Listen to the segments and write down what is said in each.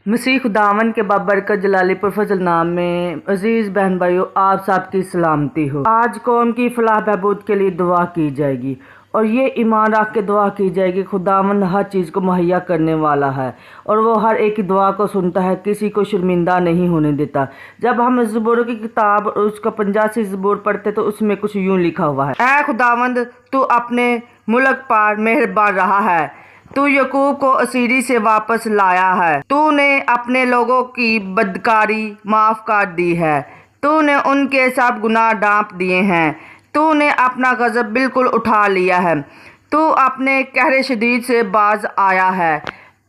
मसीह खुदावन के बाबरकत जलालीपुर फजल नाम में अजीज़ बहन भाइयों, आप सब की सलामती हो। आज कौम की फलाह बहबूद के लिए दुआ की जाएगी और ये ईमान रख के दुआ की जाएगी। खुदावन हर चीज़ को मुहैया करने वाला है और वो हर एक की दुआ को सुनता है, किसी को शर्मिंदा नहीं होने देता। जब हम ज़बूर की किताब उसका 85 ज़बूर पढ़ते तो उसमें कुछ यूँ लिखा हुआ है, ऐ खुदावंद तू अपने मुल्क पर मेहरबान रहा है, तू यकूब को असीरी से वापस लाया है, तूने अपने लोगों की बदकारी माफ़ कर दी है, तूने उनके सब गुनाह ढांप दिए हैं, तूने अपना गज़ब बिल्कुल उठा लिया है, तू अपने कहरे शदीद से बाज आया है।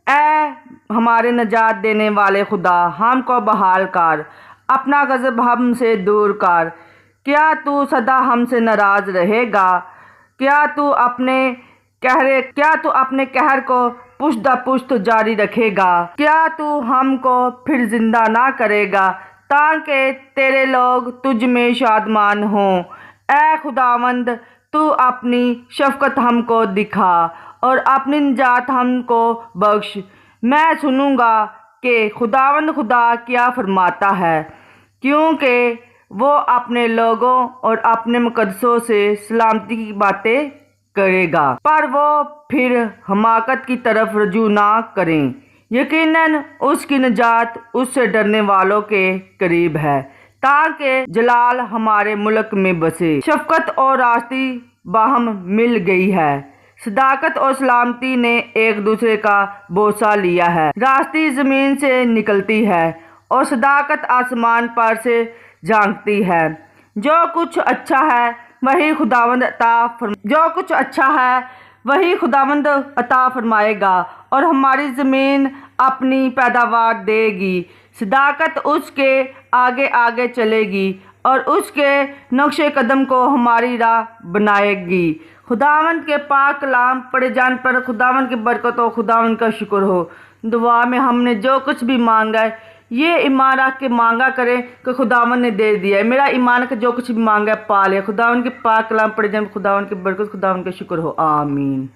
ऐ हमारे नजात देने वाले खुदा, हमको बहाल कर, अपना गज़ब हमसे दूर कर। क्या तू सदा हमसे नाराज़ रहेगा? क्या तू अपने कहर को पुश्त पुश्त जारी रखेगा? क्या तू हमको फिर जिंदा ना करेगा ताकि तेरे लोग तुझ में शादमान हों? ऐ खुदावंद तू अपनी शफ़क़त हमको दिखा और अपनी निजात हमको बख्श। मैं सुनूंगा कि खुदावंद खुदा क्या फरमाता है, क्योंकि वो अपने लोगों और अपने मुकद्दसों से सलामती की बातें करेगा, पर वो फिर हमाकत की तरफ रजू ना करें। यकीनन उसकी निजात उससे डरने वालों के करीब है, ताकि जलाल हमारे मुल्क में बसे। शफ़क़त और रास्ती बाहम मिल गई है, सदाकत और सलामती ने एक दूसरे का बोसा लिया है। रास्ती ज़मीन से निकलती है और सदाकत आसमान पर से झांकती है। जो कुछ अच्छा है वही खुदावंद अता फरमाएगा और हमारी ज़मीन अपनी पैदावार देगी। सदाकत उसके आगे आगे चलेगी और उसके नक्शे कदम को हमारी राह बनाएगी। खुदावंद के पाक कलाम पढ़े जाने पर खुदावंद की बरकत हो, खुदावंद का शुक्र हो। दुआ में हमने जो कुछ भी मांगा है ये ईमान रख के मांगा करें कि खुदावन ने दे दिया है। मेरा ईमान का जो कुछ भी मांगा है पा लिया। खुदावन के पाक कलाम पढ़े जाने, खुदावन की बरकत, खुदावन का शुक्र हो। आमीन।